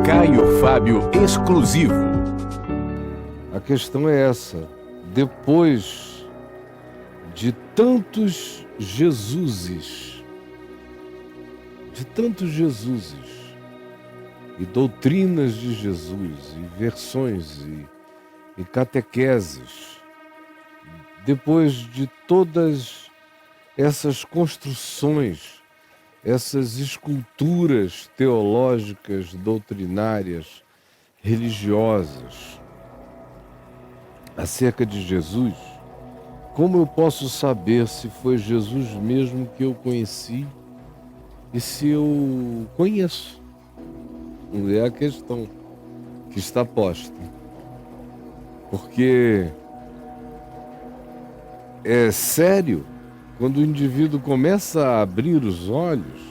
Caio Fábio exclusivo. A questão é essa. Depois de tantos Jesuses, e doutrinas de Jesus, e versões, e catequeses, depois de todas essas construções, essas esculturas teológicas, doutrinárias, religiosas, acerca de Jesus, como eu posso saber se foi Jesus mesmo que eu conheci e se eu conheço? É a questão que está posta. Porque é sério quando o indivíduo começa a abrir os olhos,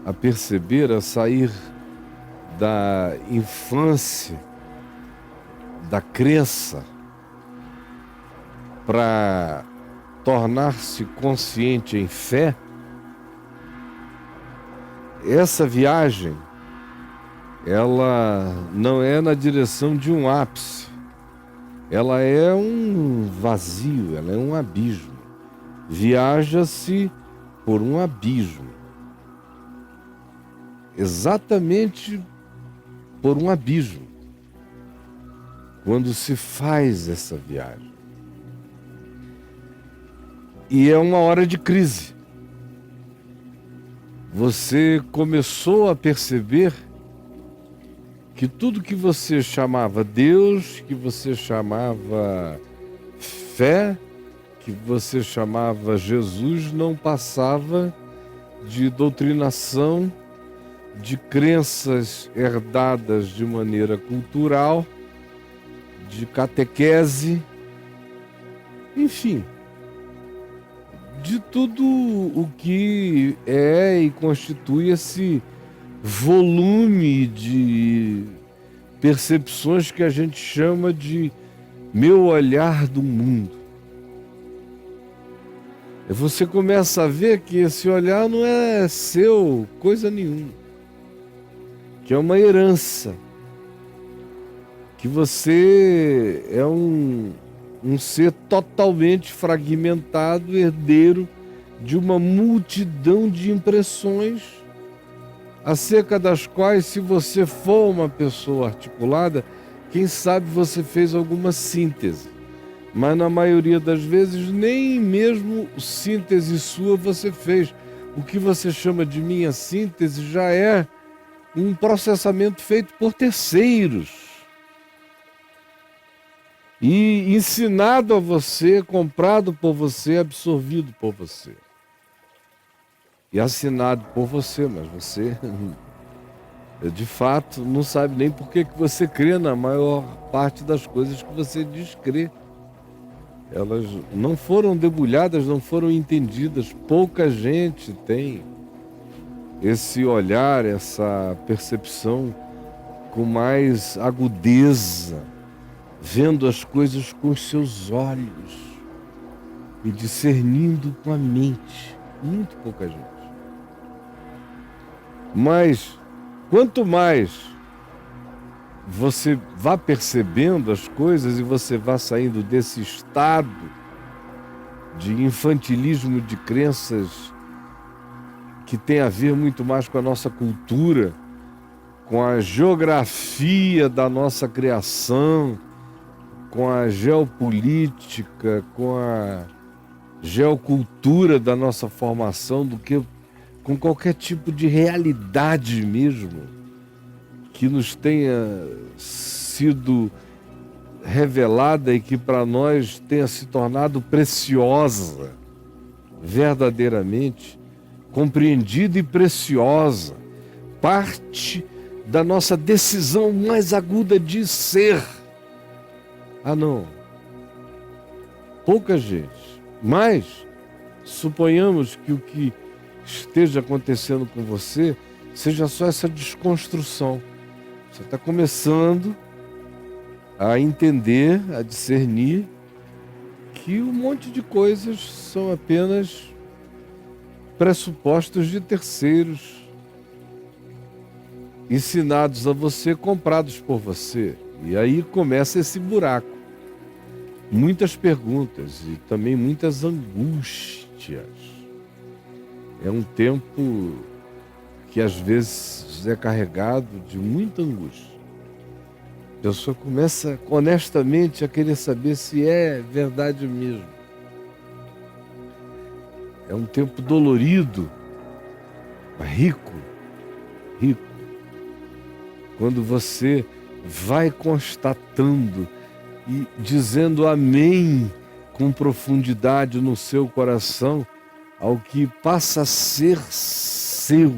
a perceber, a sair da infância, da crença, para tornar-se consciente em fé. Essa viagem, ela não é na direção de um ápice, ela é um vazio, ela é um abismo. Viaja-se por um abismo, exatamente por um abismo, quando se faz essa viagem. E é uma hora de crise. Você começou a perceber que tudo que você chamava Deus, que você chamava fé, que você chamava Jesus, não passava de doutrinação, de crenças herdadas de maneira cultural, de catequese, enfim, de tudo o que é e constitui esse volume de percepções que a gente chama de meu olhar do mundo. E você começa a ver que esse olhar não é seu, coisa nenhuma, que é uma herança, que você é um ser totalmente fragmentado, herdeiro de uma multidão de impressões, acerca das quais, se você for uma pessoa articulada, quem sabe você fez alguma síntese. Mas na maioria das vezes nem mesmo síntese sua você fez. O que você chama de minha síntese já é um processamento feito por terceiros e ensinado a você, comprado por você, absorvido por você e assinado por você, mas você de fato não sabe nem por que você crê na maior parte das coisas que você diz crer. Elas não foram debulhadas, não foram entendidas. Pouca gente tem esse olhar, essa percepção com mais agudeza, vendo as coisas com os seus olhos e discernindo com a mente. Muito pouca gente. Mas quanto mais você vá percebendo as coisas e você vá saindo desse estado de infantilismo de crenças que tem a ver muito mais com a nossa cultura, com a geografia da nossa criação, com a geopolítica, com a geocultura da nossa formação, do que com qualquer tipo de realidade mesmo que nos tenha sido revelada e que para nós tenha se tornado preciosa, verdadeiramente compreendida e preciosa, parte da nossa decisão mais aguda de ser. Ah, não. Pouca gente. Mas suponhamos que o que esteja acontecendo com você seja só essa desconstrução. Você está começando a entender, a discernir que um monte de coisas são apenas pressupostos de terceiros ensinados a você, comprados por você. E aí começa esse buraco. Muitas perguntas e também muitas angústias. É um tempo que às vezes é carregado de muita angústia. A pessoa começa honestamente a querer saber se é verdade mesmo. É um tempo dolorido, mas rico. Quando você vai constatando e dizendo amém com profundidade no seu coração ao que passa a ser seu.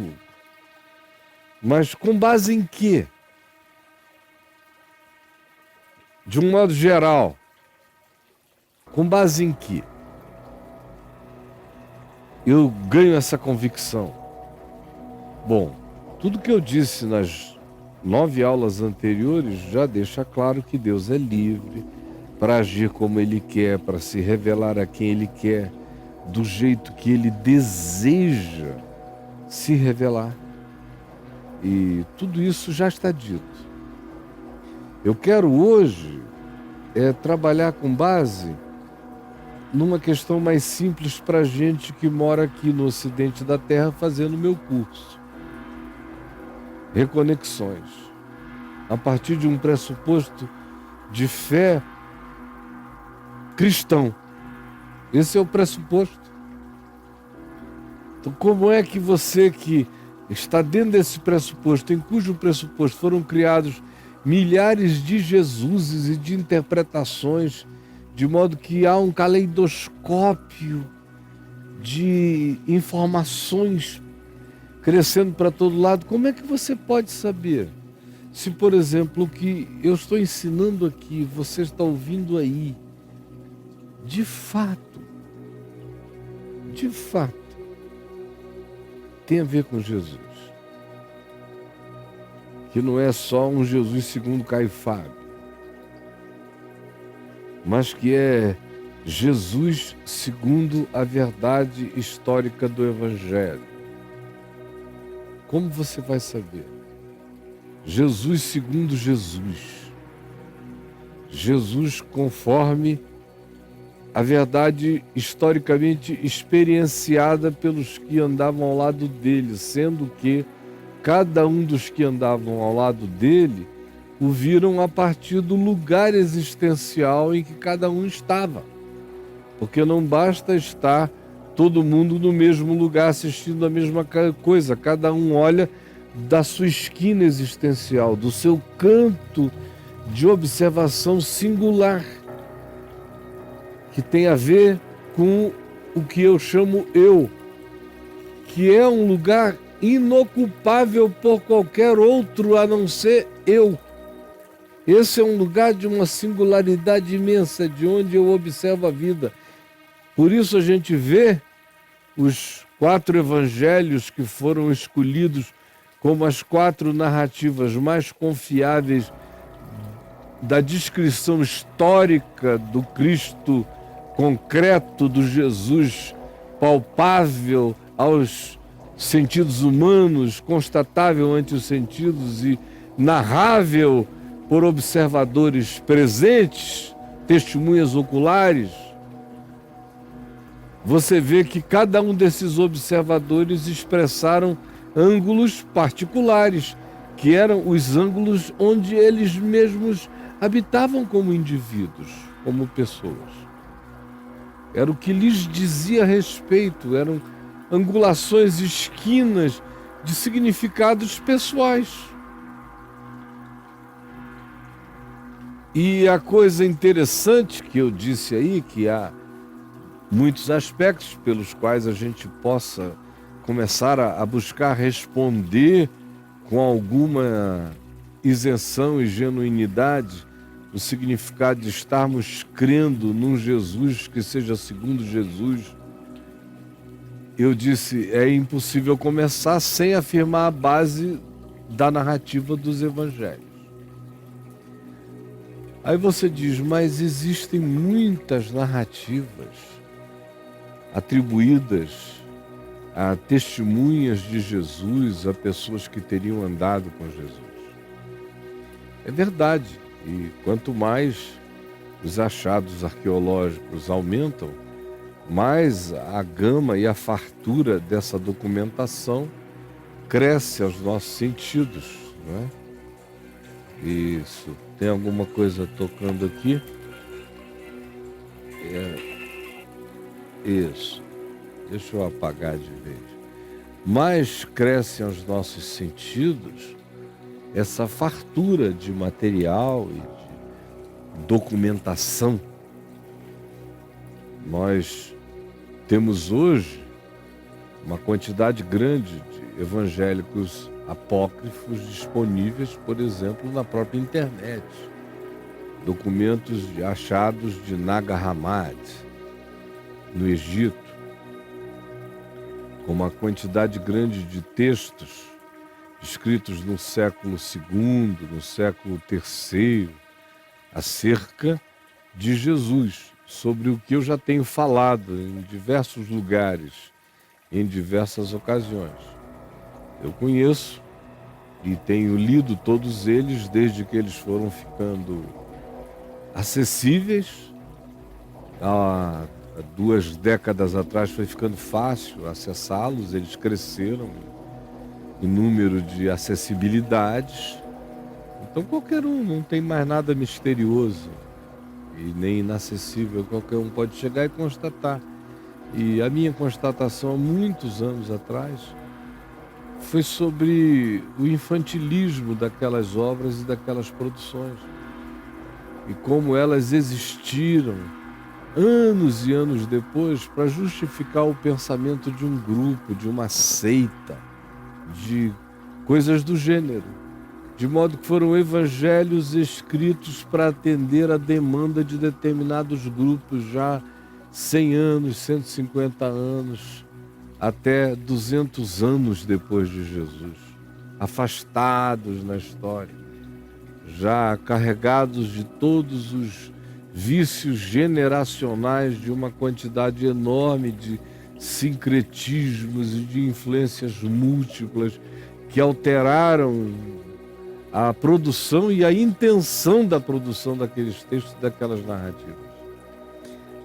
Mas com base em quê? De um modo geral, com base em quê? Eu ganho essa convicção. Bom, tudo que eu disse nas 9 aulas anteriores já deixa claro que Deus é livre para agir como Ele quer, para se revelar a quem Ele quer, do jeito que Ele deseja se revelar. E tudo isso já está dito. Eu quero hoje trabalhar com base numa questão mais simples para a gente que mora aqui no ocidente da Terra fazendo meu curso. Reconexões. A partir de um pressuposto de fé cristão. Esse é o pressuposto. Então, como é que você que está dentro desse pressuposto, em cujo pressuposto foram criados milhares de Jesuses e de interpretações, de modo que há um caleidoscópio de informações crescendo para todo lado, como é que você pode saber se, por exemplo, o que eu estou ensinando aqui, você está ouvindo aí, de fato, tem a ver com Jesus? Que não é só um Jesus segundo Caio Fábio, mas que é Jesus segundo a verdade histórica do Evangelho. Como você vai saber? Jesus segundo Jesus. Jesus conforme a verdade historicamente experienciada pelos que andavam ao lado dele, sendo que cada um dos que andavam ao lado dele o viram a partir do lugar existencial em que cada um estava. Porque não basta estar todo mundo no mesmo lugar assistindo a mesma coisa. Cada um olha da sua esquina existencial, do seu canto de observação singular, que tem a ver com o que eu chamo eu, que é um lugar inocupável por qualquer outro a não ser eu. Esse é um lugar de uma singularidade imensa, de onde eu observo a vida. Por isso a gente vê os 4 evangelhos que foram escolhidos como as 4 narrativas mais confiáveis da descrição histórica do Cristo concreto, do Jesus palpável aos sentidos humanos, constatável ante os sentidos e narrável por observadores presentes, testemunhas oculares. Você vê que cada um desses observadores expressaram ângulos particulares, que eram os ângulos onde eles mesmos habitavam como indivíduos, como pessoas. Era o que lhes dizia respeito, eram angulações, esquinas de significados pessoais. E a coisa interessante que eu disse aí, que há muitos aspectos pelos quais a gente possa começar a buscar responder com alguma isenção e genuinidade o significado de estarmos crendo num Jesus que seja segundo Jesus. Eu disse, é impossível começar sem afirmar a base da narrativa dos evangelhos. Aí você diz, mas existem muitas narrativas atribuídas a testemunhas de Jesus, a pessoas que teriam andado com Jesus. É verdade, e quanto mais os achados arqueológicos aumentam, mais a gama e a fartura dessa documentação cresce aos nossos sentidos, não é? Isso. Tem alguma coisa tocando aqui? Isso. Deixa eu apagar de vez. Mais cresce aos nossos sentidos essa fartura de material e de documentação. Nós temos hoje uma quantidade grande de evangélicos apócrifos disponíveis, por exemplo, na própria internet. Documentos achados de Nag Hammadi, no Egito, com uma quantidade grande de textos escritos no século II, no século III, acerca de Jesus, sobre o que eu já tenho falado em diversos lugares, em diversas ocasiões. Eu conheço e tenho lido todos eles desde que eles foram ficando acessíveis. Há 2 décadas atrás foi ficando fácil acessá-los, eles cresceram em número de acessibilidades. Então qualquer um, não tem mais nada misterioso e nem inacessível, qualquer um pode chegar e constatar. E a minha constatação há muitos anos atrás foi sobre o infantilismo daquelas obras e daquelas produções e como elas existiram anos e anos depois para justificar o pensamento de um grupo, de uma seita, de coisas do gênero, de modo que foram evangelhos escritos para atender a demanda de determinados grupos já 100 anos, 150 anos, até 200 anos depois de Jesus, afastados na história, já carregados de todos os vícios generacionais de uma quantidade enorme de sincretismos e de influências múltiplas que alteraram a produção e a intenção da produção daqueles textos, daquelas narrativas.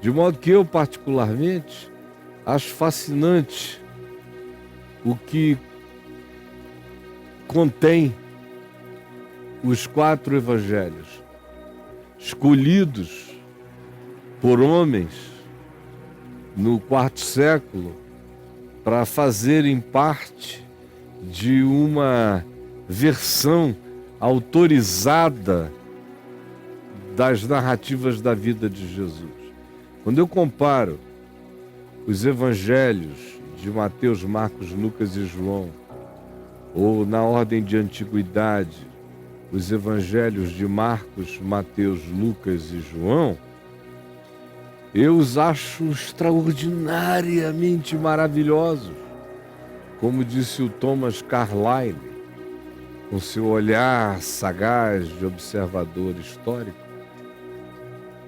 De modo que eu, particularmente, acho fascinante o que contém os 4 evangelhos, escolhidos por homens no 4º século para fazerem parte de uma versão autorizada das narrativas da vida de Jesus. Quando eu comparo os evangelhos de Mateus, Marcos, Lucas e João, ou na ordem de antiguidade, os evangelhos de Marcos, Mateus, Lucas e João, eu os acho extraordinariamente maravilhosos. Como disse o Thomas Carlyle, com seu olhar sagaz de observador histórico,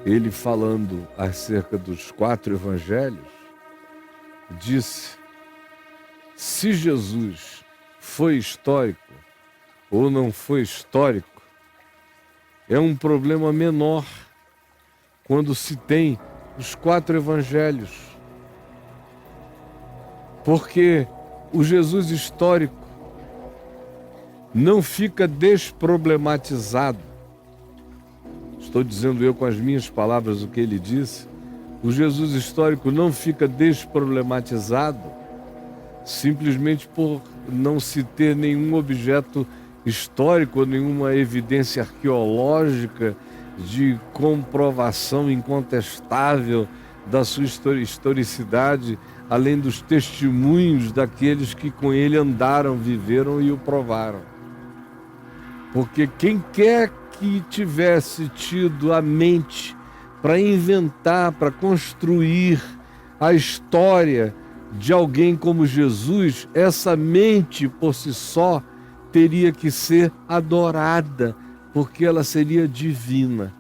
ele falando acerca dos 4 evangelhos, disse: se Jesus foi histórico ou não foi histórico, é um problema menor quando se tem os 4 evangelhos. Porque o Jesus histórico não fica desproblematizado. Estou dizendo eu com as minhas palavras o que ele disse. O Jesus histórico não fica desproblematizado simplesmente por não se ter nenhum objeto histórico, nenhuma evidência arqueológica de comprovação incontestável da sua historicidade, além dos testemunhos daqueles que com ele andaram, viveram e o provaram. Porque quem quer que tivesse tido a mente para inventar, para construir a história de alguém como Jesus, essa mente por si só teria que ser adorada, porque ela seria divina.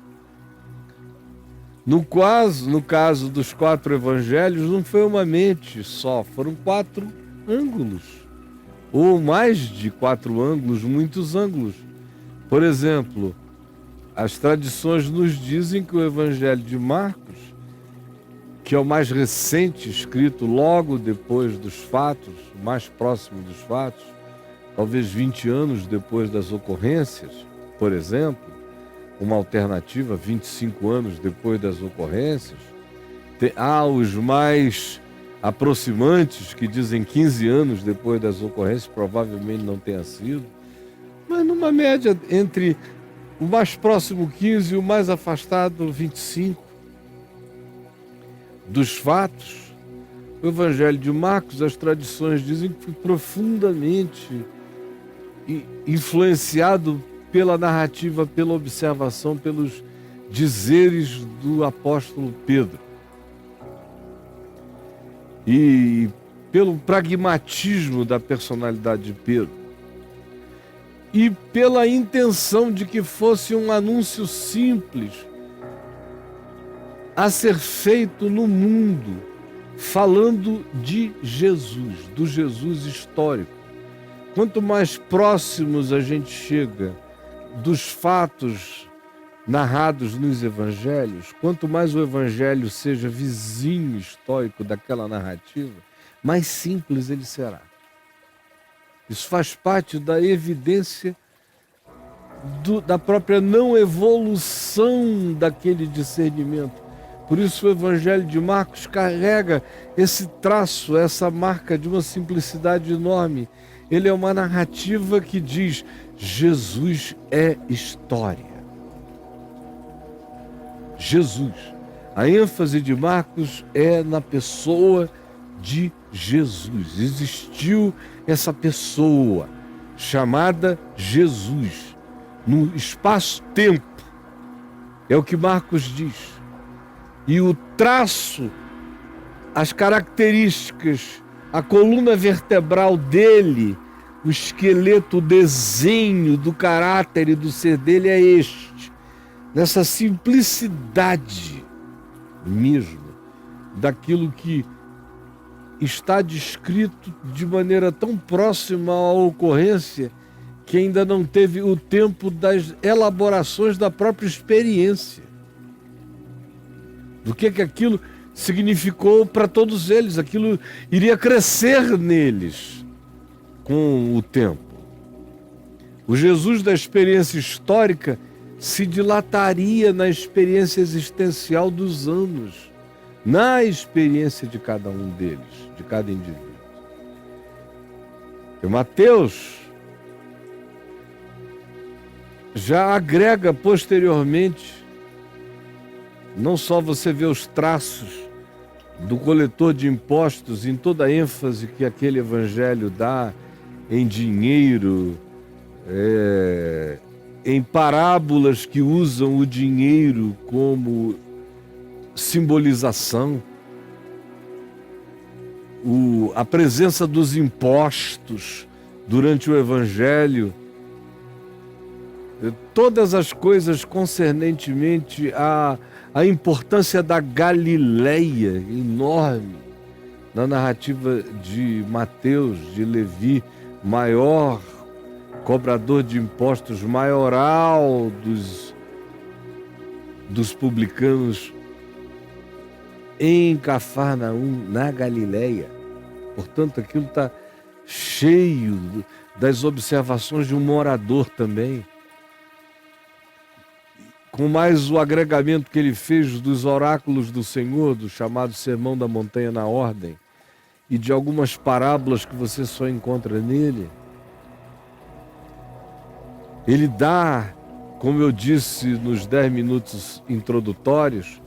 No caso dos 4 evangelhos, não foi uma mente só, foram 4 ângulos, ou mais de 4 ângulos, muitos ângulos. Por exemplo, as tradições nos dizem que o Evangelho de Marcos, que é o mais recente, escrito logo depois dos fatos, mais próximo dos fatos, talvez 20 anos depois das ocorrências, por exemplo, uma alternativa, 25 anos depois das ocorrências. Há os mais aproximantes que dizem 15 anos depois das ocorrências, provavelmente não tenha sido, mas numa média entre o mais próximo 15 e o mais afastado 25 dos fatos. O Evangelho de Marcos, as tradições dizem que foi profundamente influenciado pela narrativa, pela observação, pelos dizeres do apóstolo Pedro. E pelo pragmatismo da personalidade de Pedro. E pela intenção de que fosse um anúncio simples a ser feito no mundo, falando de Jesus, do Jesus histórico. Quanto mais próximos a gente chega dos fatos narrados nos evangelhos, quanto mais o evangelho seja vizinho histórico daquela narrativa, mais simples ele será. Isso faz parte da evidência da própria não evolução daquele discernimento. Por isso o Evangelho de Marcos carrega esse traço, essa marca de uma simplicidade enorme. Ele é uma narrativa que diz: Jesus é história. Jesus. A ênfase de Marcos é na pessoa de Jesus. Existiu essa pessoa chamada Jesus no espaço-tempo. É o que Marcos diz. E o traço, as características, a coluna vertebral dele, o esqueleto, o desenho do caráter e do ser dele é este. Nessa simplicidade mesmo, daquilo que está descrito de maneira tão próxima à ocorrência que ainda não teve o tempo das elaborações da própria experiência. Do que aquilo significou para todos eles, aquilo iria crescer neles com o tempo. O Jesus da experiência histórica se dilataria na experiência existencial dos anos, na experiência de cada um deles, de cada indivíduo. E Mateus já agrega posteriormente, não só você vê os traços do coletor de impostos em toda a ênfase que aquele evangelho dá em dinheiro, em parábolas que usam o dinheiro como simbolização, a presença dos impostos durante o evangelho, todas as coisas concernentemente à importância da Galileia, enorme, na narrativa de Mateus, de Levi, maior cobrador de impostos, maioral dos publicanos, em Cafarnaum, na Galileia. Portanto, aquilo está cheio das observações de um morador também, com mais o agregamento que ele fez dos oráculos do Senhor, do chamado Sermão da Montanha na Ordem, e de algumas parábolas que você só encontra nele. Ele dá, como eu disse nos 10 minutos introdutórios,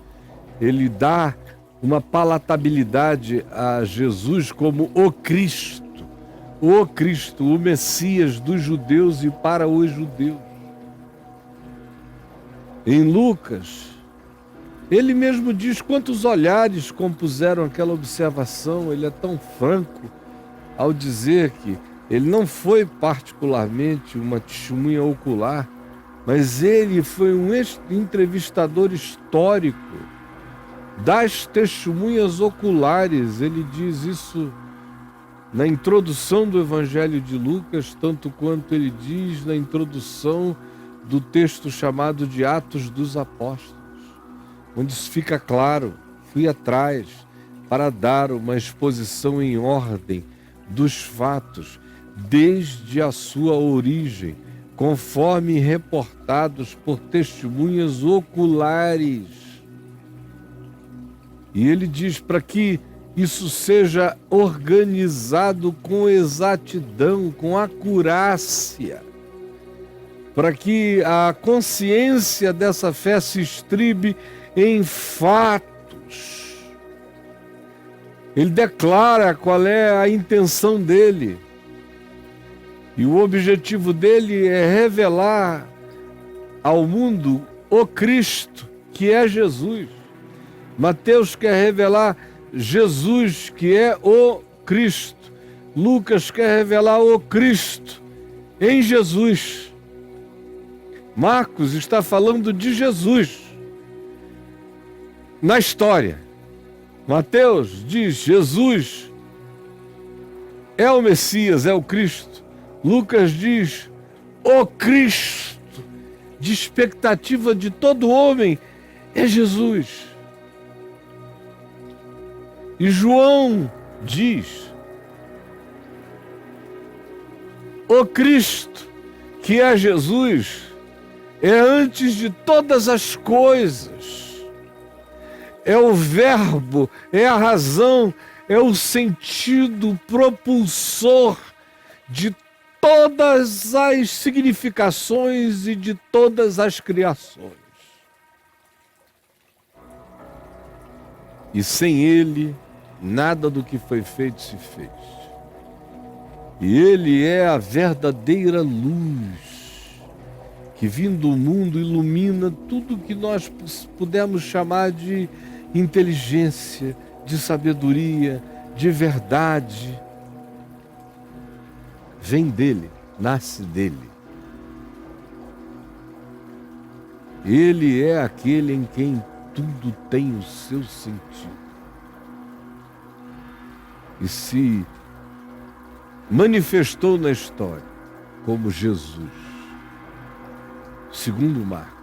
ele dá uma palatabilidade a Jesus como o Cristo, o Messias dos judeus e para os judeus. Em Lucas, ele mesmo diz quantos olhares compuseram aquela observação. Ele é tão franco ao dizer que ele não foi particularmente uma testemunha ocular, mas ele foi um entrevistador histórico das testemunhas oculares. Ele diz isso na introdução do Evangelho de Lucas, tanto quanto ele diz na introdução do texto chamado de Atos dos Apóstolos, onde isso fica claro. Fui atrás para dar uma exposição em ordem dos fatos, desde a sua origem, conforme reportados por testemunhas oculares. E ele diz para que isso seja organizado com exatidão, com acurácia, para que a consciência dessa fé se estribe em fatos. Ele declara qual é a intenção dele. E o objetivo dele é revelar ao mundo o Cristo, que é Jesus. Mateus quer revelar Jesus, que é o Cristo. Lucas quer revelar o Cristo em Jesus. Marcos está falando de Jesus na história. Mateus diz: Jesus é o Messias, é o Cristo. Lucas diz: o Cristo, de expectativa de todo homem, é Jesus. E João diz: o Cristo, que é Jesus, é antes de todas as coisas. É o verbo, é a razão, é o sentido propulsor de todas as significações e de todas as criações. E sem ele, nada do que foi feito se fez. E ele é a verdadeira luz, que vindo do mundo ilumina tudo que nós pudermos chamar de inteligência, de sabedoria, de verdade. Vem dele, nasce dele. Ele é aquele em quem tudo tem o seu sentido. E se manifestou na história como Jesus, segundo Marcos.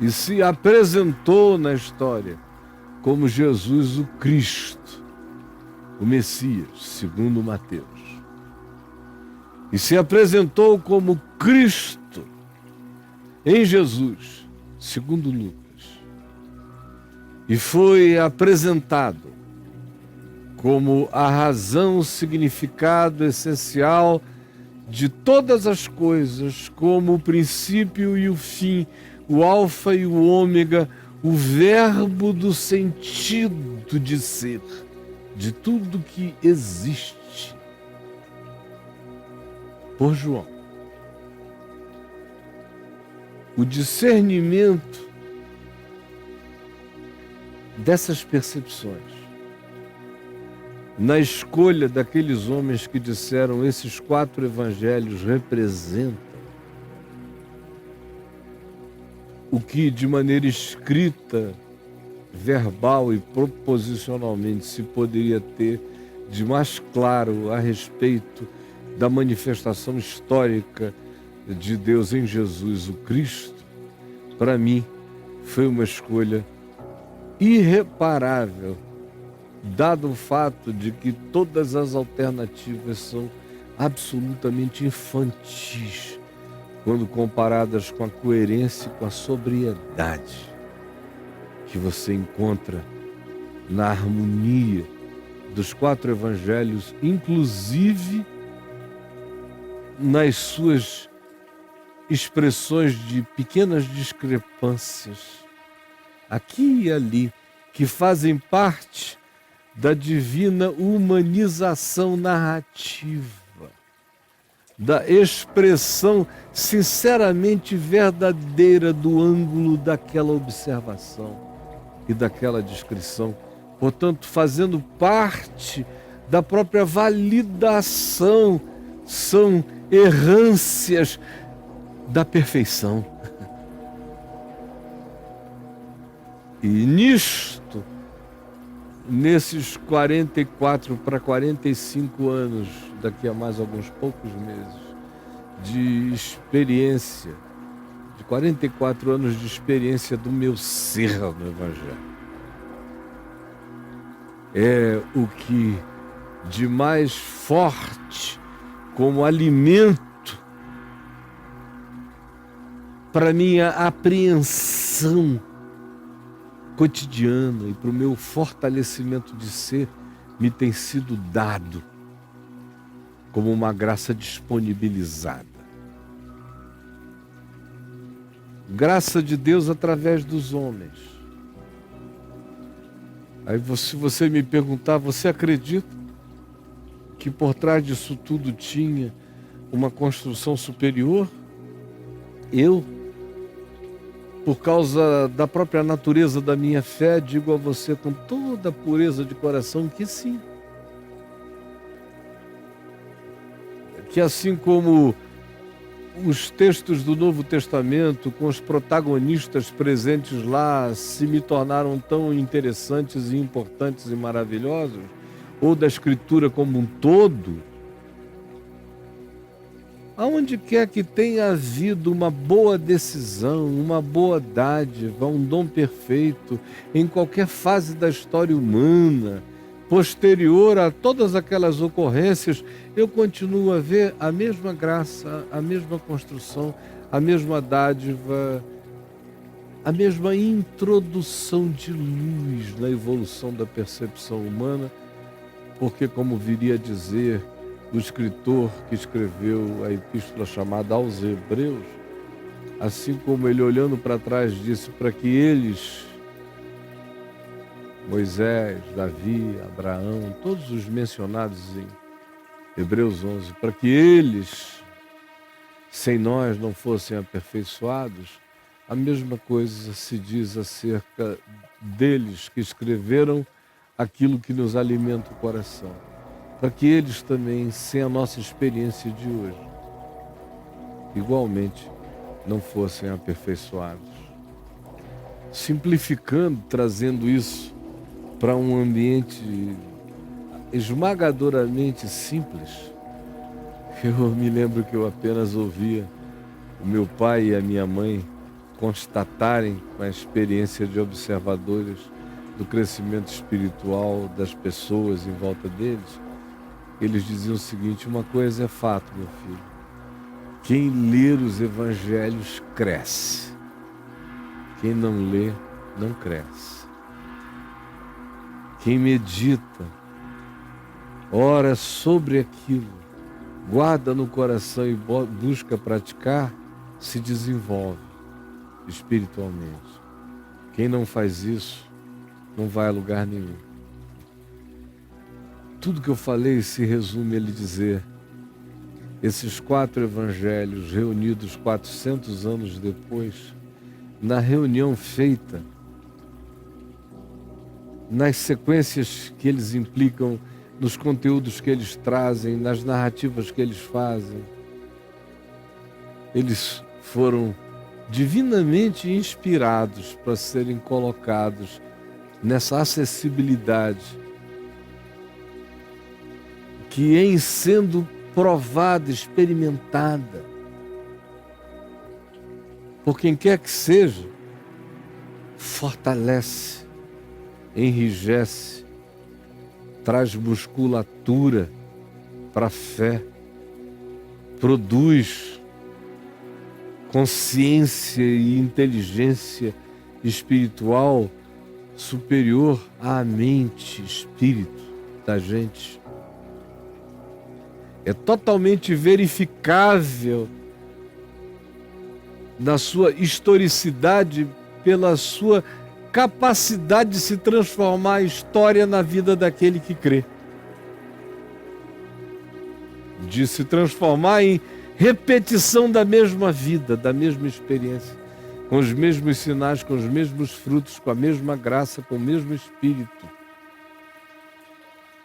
E se apresentou na história como Jesus o Cristo, o Messias, segundo Mateus. E se apresentou como Cristo em Jesus, segundo Lucas. E foi apresentado como a razão, o significado essencial de todas as coisas, como o princípio e o fim, o alfa e o ômega, o verbo do sentido de ser, de tudo que existe. Por João. O discernimento dessas percepções na escolha daqueles homens que disseram: esses 4 evangelhos representam o que de maneira escrita, verbal e proposicionalmente se poderia ter de mais claro a respeito da manifestação histórica de Deus em Jesus, o Cristo. Para mim, foi uma escolha irreparável, dado o fato de que todas as alternativas são absolutamente infantis quando comparadas com a coerência e com a sobriedade que você encontra na harmonia dos 4 evangelhos, inclusive nas suas expressões de pequenas discrepâncias, aqui e ali, que fazem parte da divina humanização narrativa, da expressão sinceramente verdadeira do ângulo daquela observação e daquela descrição, portanto, fazendo parte da própria validação, são errâncias da perfeição. E nisto, nesses 44 para 45 anos, daqui a mais alguns poucos meses, de experiência, de 44 anos de experiência do meu ser no Evangelho. É o que de mais forte, como alimento para minha apreensão cotidiana e para o meu fortalecimento de ser, me tem sido dado como uma graça disponibilizada. Graça de Deus através dos homens. Aí se você me perguntar, você acredita que por trás disso tudo tinha uma construção superior? Eu, por causa da própria natureza da minha fé, digo a você com toda a pureza de coração que sim. Que assim como os textos do Novo Testamento, com os protagonistas presentes lá, se me tornaram tão interessantes e importantes e maravilhosos, ou da Escritura como um todo, aonde quer que tenha havido uma boa decisão, uma boa dádiva, um dom perfeito, em qualquer fase da história humana, posterior a todas aquelas ocorrências, eu continuo a ver a mesma graça, a mesma construção, a mesma dádiva, a mesma introdução de luz na evolução da percepção humana, porque, como viria a dizer o escritor que escreveu a epístola chamada aos Hebreus, assim como ele olhando para trás disse para que eles, Moisés, Davi, Abraão, todos os mencionados em Hebreus 11, para que eles, sem nós, não fossem aperfeiçoados, a mesma coisa se diz acerca deles que escreveram aquilo que nos alimenta o coração, para que eles também, sem a nossa experiência de hoje, igualmente não fossem aperfeiçoados. Simplificando, trazendo isso para um ambiente esmagadoramente simples, eu me lembro que eu apenas ouvia o meu pai e a minha mãe constatarem com a experiência de observadores do crescimento espiritual das pessoas em volta deles. Eles diziam o seguinte: uma coisa é fato, meu filho, quem ler os evangelhos cresce, quem não lê não cresce. Quem medita, ora sobre aquilo, guarda no coração e busca praticar, se desenvolve espiritualmente. Quem não faz isso, não vai a lugar nenhum. Tudo que eu falei se resume a lhe dizer: esses 4 evangelhos reunidos 400 anos depois, na reunião feita, nas sequências que eles implicam, nos conteúdos que eles trazem, nas narrativas que eles fazem, eles foram divinamente inspirados para serem colocados nessa acessibilidade que, em sendo provada, experimentada por quem quer que seja, fortalece, enrijece, traz musculatura para a fé, produz consciência e inteligência espiritual superior à mente, espírito da gente. É totalmente verificável na sua historicidade pela sua capacidade de se transformar a história na vida daquele que crê. De se transformar em repetição da mesma vida, da mesma experiência, com os mesmos sinais, com os mesmos frutos, com a mesma graça, com o mesmo espírito.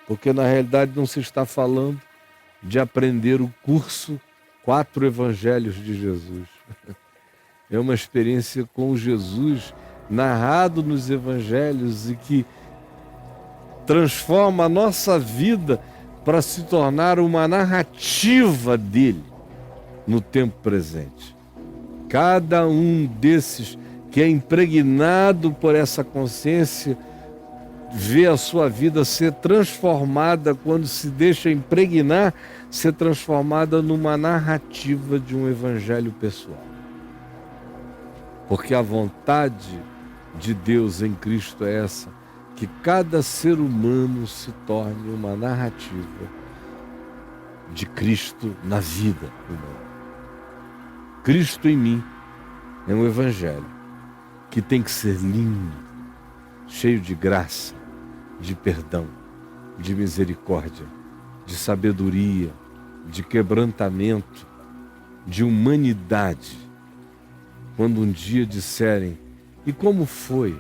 Porque na realidade não se está falando de aprender o curso 4 evangelhos de Jesus. É uma experiência com Jesus narrado nos evangelhos e que transforma a nossa vida para se tornar uma narrativa dele no tempo presente. Cada um desses que é impregnado por essa consciência vê a sua vida ser transformada, quando se deixa impregnar, ser transformada numa narrativa de um evangelho pessoal. Porque a vontade de Deus em Cristo é essa, que cada ser humano se torne uma narrativa de Cristo na vida humana. Cristo em mim é um evangelho que tem que ser lindo, cheio de graça, de perdão, de misericórdia, de sabedoria, de quebrantamento, de humanidade. Quando um dia disserem: e como foi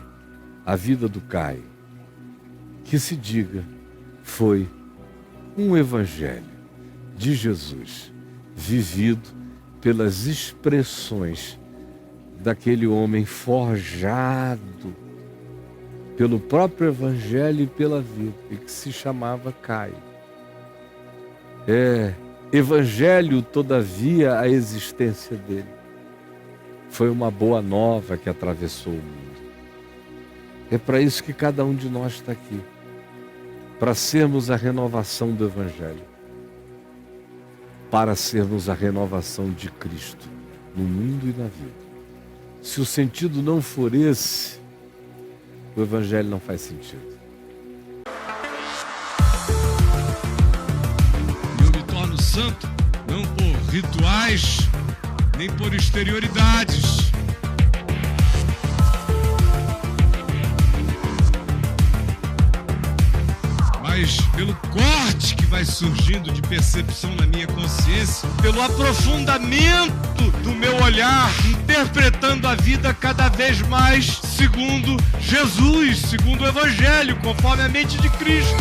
a vida do Caio? Que se diga: foi um evangelho de Jesus, vivido pelas expressões daquele homem forjado pelo próprio evangelho e pela vida, e que se chamava Caio. Evangelho, todavia, a existência dele foi uma boa nova que atravessou o mundo. É para isso que cada um de nós está aqui, para sermos a renovação do evangelho, para sermos a renovação de Cristo no mundo e na vida. Se o sentido não for esse, o evangelho não faz sentido. Eu me torno santo não por rituais, nem por exterioridades, mas pelo corte que vai surgindo de percepção na minha consciência, pelo aprofundamento do meu olhar, interpretando a vida cada vez mais segundo Jesus, segundo o Evangelho, conforme a mente de Cristo.